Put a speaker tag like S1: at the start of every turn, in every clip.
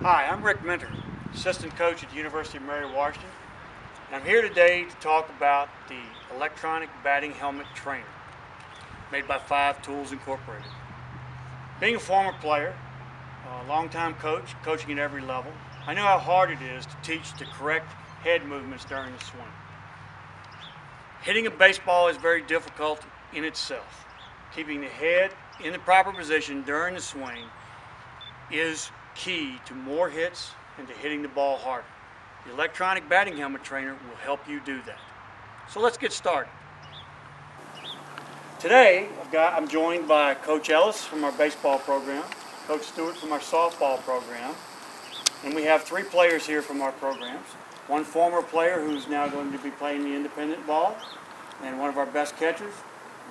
S1: Hi, I'm Rick Minter, assistant coach at the University of Mary Washington, and I'm here today to talk about the electronic batting helmet trainer made by 5 Tools Incorporated. Being a former player, a longtime coach, coaching at every level, I know how hard it is to teach the correct head movements during the swing. Hitting a baseball is very difficult in itself. Keeping the head in the proper position during the swing is key to more hits and to hitting the ball harder. The electronic batting helmet trainer will help you do that. So let's get started. Today I'm joined by Coach Ellis from our baseball program, Coach Stewart from our softball program, and we have 3 players here from our programs. One former player who's now going to be playing the independent ball, and one of our best catchers,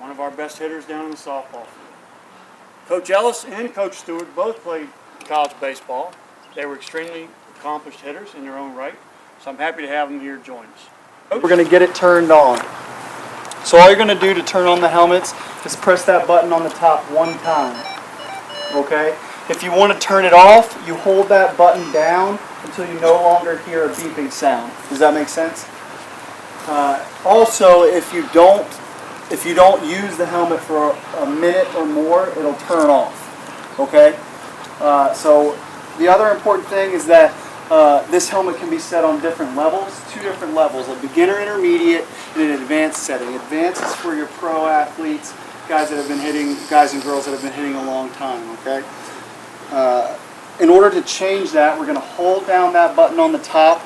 S1: one of our best hitters down in the softball field. Coach Ellis and Coach Stewart both played college baseball. They were extremely accomplished hitters in their own right, so I'm happy to have them here join us.
S2: We're going to get it turned on. So all you're going to do to turn on the helmets is press that button on the top one time. Okay? If you want to turn it off, you hold that button down until you no longer hear a beeping sound. Does that make sense? Also, if you don't use the helmet for a minute or more, it'll turn off. Okay? So the other important thing is that this helmet can be set on different levels, 2 different levels, a beginner, intermediate, and an advanced setting. Advanced is for your pro athletes, guys and girls that have been hitting a long time, okay? In order to change that, we're going to hold down that button on the top,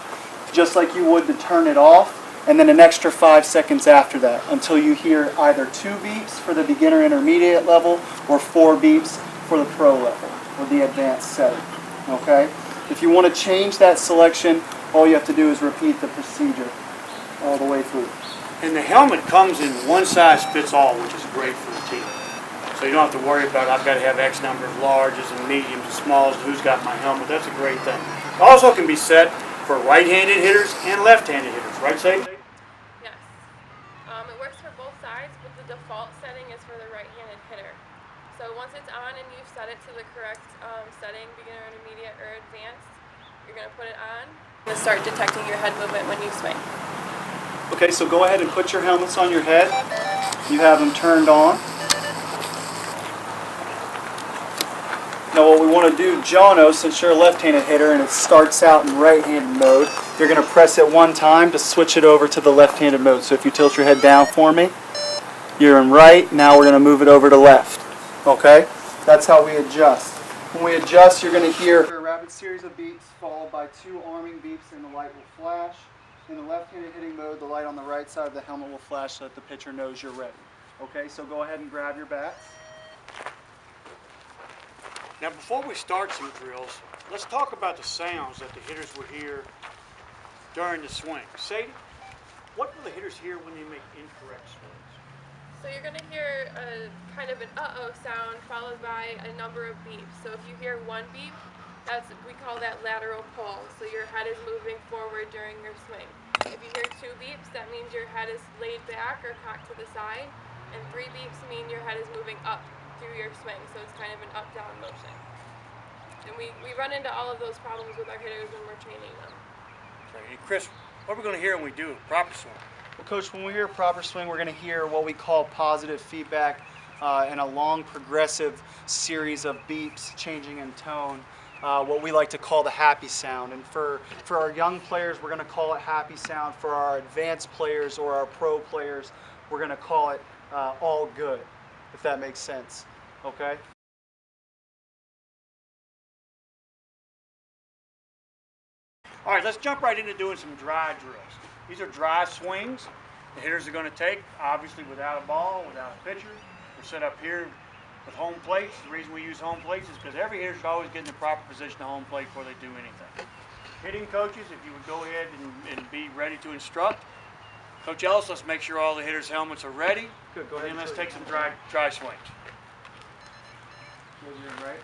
S2: just like you would to turn it off, and then an extra 5 seconds after that, until you hear either 2 beeps for the beginner intermediate level, or 4 beeps for the pro level, or the advanced setting, okay? If you want to change that selection, all you have to do is repeat the procedure all the way through.
S1: And the helmet comes in one size fits all, which is great for the team. So you don't have to worry about, I've got to have X number of larges and mediums and smalls, and who's got my helmet. That's a great thing. It also can be set for right-handed hitters and left-handed hitters, right, Sadie?
S3: Yes. It works for both sides, but the default setting is for the right-handed hitter. So once it's on and you've set it to the correct setting, beginner, intermediate, or advanced, you're going to put it on and start detecting your head movement when you swing.
S2: Okay, so go ahead and put your helmets on your head. You have them turned on. Now what we want to do, Jono, since you're a left-handed hitter and it starts out in right-handed mode, you're going to press it one time to switch it over to the left-handed mode. So if you tilt your head down for me, you're in right, now we're going to move it over to left. Okay? That's how we adjust. When we adjust, you're going to hear a rapid series of beeps followed by 2 arming beeps and the light will flash. In the left-handed hitting mode, the light on the right side of the helmet will flash so that the pitcher knows you're ready. Okay, so go ahead and grab your bats.
S1: Now before we start some drills, let's talk about the sounds that the hitters will hear during the swing. Sadie, what will the hitters hear when they make incorrect swings?
S3: So you're going to hear a kind of an uh-oh sound followed by a number of beeps. So if you hear 1 beep, we call that lateral pull. So your head is moving forward during your swing. If you hear 2 beeps, that means your head is laid back or cocked to the side. And 3 beeps mean your head is moving up through your swing. So it's kind of an up-down motion. And we run into all of those problems with our hitters when we're training them.
S1: Okay. And Chris, what are we going to hear when we do a proper swing?
S2: Well, Coach, when we hear proper swing, we're going to hear what we call positive feedback and a long progressive series of beeps changing in tone, what we like to call the happy sound. And for our young players, we're going to call it happy sound. For our advanced players or our pro players, we're going to call it all good, if that makes sense. Okay?
S1: All right, let's jump right into doing some dry drills. These are dry swings the hitters are going to take, obviously without a ball, without a pitcher. We're set up here with home plates. The reason we use home plates is because every hitter should always get in the proper position to home plate before they do anything. Hitting coaches, if you would go ahead and be ready to instruct. Coach Ellis, let's make sure all the hitters' helmets are ready.
S2: Good, go ahead.
S1: And let's take some dry swings.
S2: Right.